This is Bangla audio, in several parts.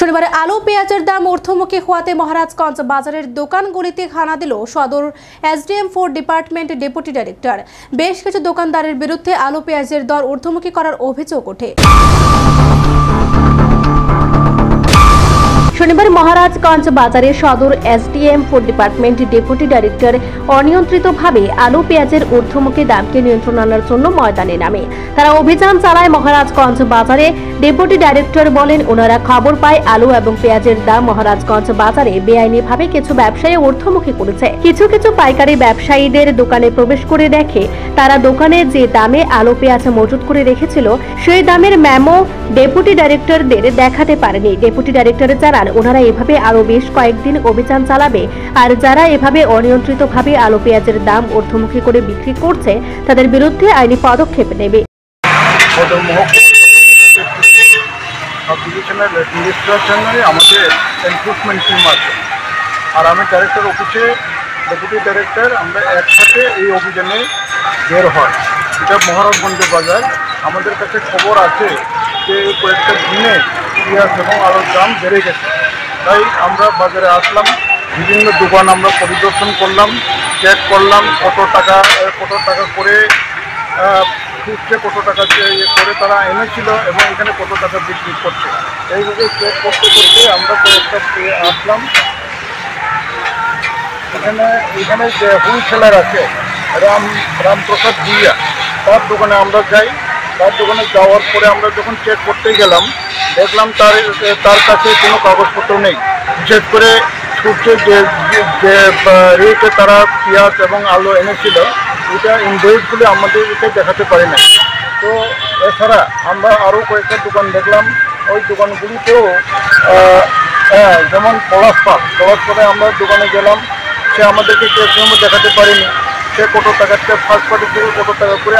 শনিবার আলু পেঁয়াজের দাম ঊর্ধ্বমুখী হওয়াতে মহারাজগঞ্জ বাজারের দোকানগুলিতে হানা দিল সদর SDM-4 ডিপার্টমেন্টের ডেপুটি ডাইরেক্টর। বেশ কিছু দোকানদারের বিরুদ্ধে আলু পেঁয়াজের দর ঊর্ধ্বমুখী করার অভিযোগ ওঠে। শনিবার মহারাজগঞ্জ বাজারে সদর SDM-4 ডিপার্টমেন্টের ডেপুটি ডাইরেক্টর অনিয়ন্ত্রিতভাবে আলু পেঁয়াজের ঊর্ধ্বমুখী দামকে নিয়ন্ত্রণ আনার জন্য ময়দানে নামে। তারা অভিযান চালায় মহারাজগঞ্জ বাজারে। ডেপুটি ডাইরেক্টর বলেন, ওনারা খবর পায় আলু এবং পেঁয়াজের দাম মহারাজগঞ্জ বাজারে বেআইনিভাবে কিছু ব্যবসায়ী ঊর্ধ্বমুখী করেছে। কিছু পাইকারি ব্যবসায়ীদের দোকানে প্রবেশ করে দেখে তারা দোকানে যে দামে আলু পেঁয়াজ মজুত করে রেখেছিল সেই দামের মেমো ডেপুটি ডাইরেক্টরদের দেখাতে পারেনি। ডেপুটি ডাইরেক্টর জানান, ওনারা এভাবে আরো বেশ কয়েকদিন অভিযান চালাবে, আর যারা এভাবে অনিয়ন্ত্রিতভাবে আলু পেঁয়াজের দাম ঊর্ধ্বমুখী করে বিক্রি করছে তাদের বিরুদ্ধে আইনি পদক্ষেপ নেবে। আমাদের এনফোর্সমেন্ট টিম আছে আর আমি ডাইরেক্টর অফিসে ডেপুটি ডাইরেক্টর, আমরা একসাথে এই অভিযানে বের হয়। এটা মহারাজগঞ্জ বাজার। আমাদের কাছে খবর আছে যে কয়েকটা দিনে পেঁয়াজ এবং আলুর দাম বেড়ে গেছে, তাই আমরা বাজারে আসলাম। বিভিন্ন দোকান আমরা পরিদর্শন করলাম, চেক করলাম কত টাকা করে খুঁজছে, কত টাকা করে তারা এনেছিল এবং এখানে কত টাকা বিক্রি করছে। এইভাবে চেক করতে করতে আমরা কয়েকটা আসলাম। এখানে যে হোলসেলার আছে রামপ্রসাদ ভুইয়া, তার দোকানে আমরা যাই। তার দোকানে যাওয়ার পরে আমরা যখন চেক করতে গেলাম দেখলাম তার কাছে কোনো কাগজপত্র নেই। বিশেষ করে সূর্যের যে রেটে তারা পেঁয়াজ এবং আলু এনেছিল এটা ইনভয়েসগুলি আমাদেরকে দেখাতে পারে না। তো এছাড়া আমরা আরও কয়েকটা দোকান দেখলাম, ওই দোকানগুলিতেও যেমন পলাশপাড়ে আমরা দোকানে গেলাম, সে আমাদেরকে ক্যাশ মেমো দেখাতে পারেনি। সে কত টাকা ফার্স্ট পার্টি থেকে কত টাকা করে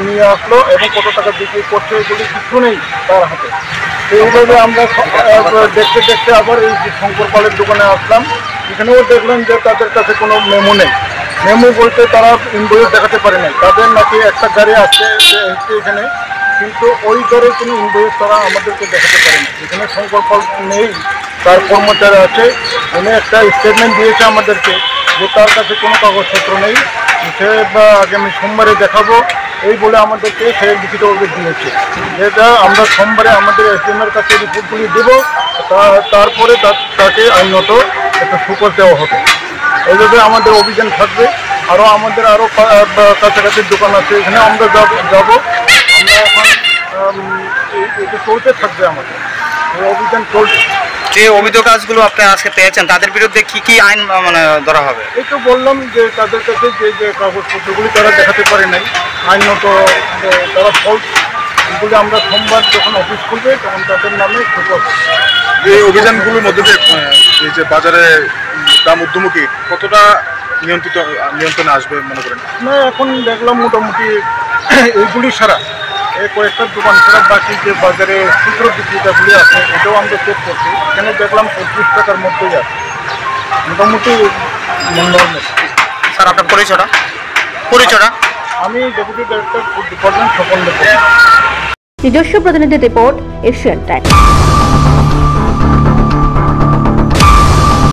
নিয়ে আসলো এবং কত টাকা বিক্রি করছে এগুলি কিছু নেই তার হাতে। এইভাবে আমরা দেখতে দেখতে আবার এই শঙ্কর পালের দোকানে আসলাম। এখানেও দেখলাম যে তাদের কাছে কোনো মেমো নেই। মেমো বলতে তারা ইনভয়েস দেখাতে পারে নাই। তাদের নাকি একটা গাড়ি আছে এখানে, কিন্তু ওই দরে কোনো ইনভয়েস তারা আমাদেরকে দেখাতে পারে না। এখানে শঙ্কর পাল নেই, তার কর্মচারী আছে, উনি একটা স্টেটমেন্ট দিয়েছে আমাদেরকে যে তার কাছে কোনো কাগজপত্র নেই, সে আগামী সোমবারে দেখাবো এই বলে আমাদেরকে সে লিখিত অভিযোগ দিয়েছে। যেটা আমরা সোমবারে আমাদের SDM-এর কাছে রিপোর্টগুলি দেবো, তারপরে তাকে আইনত একটা সুকর দেওয়া হবে। এইভাবে আমাদের অভিযান থাকবে। আমাদের আরও কাছাকাছি দোকান আছে, এখানে আমরা যাব। আমরা এখন এটা চলতে থাকবে, আমাদের অভিযান চলছে। যে অভিযোগ কাজগুলো আপনি আজকে পেয়েছেন তাদের বিরুদ্ধে কি আইন ধরা হবে? এই তো বললাম যে তাদের কাছে যে কাগজপত্রগুলি তারা দেখাতে পারে নাই, আইনত তারা ফল্ট, এগুলি আমরা সোমবার যখন অফিস খুলবে তখন তাদের নামে সুকর। এই অভিযানগুলোর মধ্যে এই যে বাজারে দাম ঊর্ধ্বমুখী কতটা নিয়ন্ত্রণে আসবে মনে করেন? না, এখন দেখলাম মোটামুটি এইগুলি সারা কয়েকটা দোকান ছাড়া বাকি যে বাজারে খুচরো বিক্রেতাগুলি আছে এটাও আমরা চেক করছি। এখানে দেখলাম 25 টাকার মধ্যেই আছে, মোটামুটি মন্ডল। স্যার, আপনার পরিচয়টা? আমি deputy director food department, Swapan. নিজস্ব প্রতিনিধি রিপোর্ট, এশিয়ান টাইমস।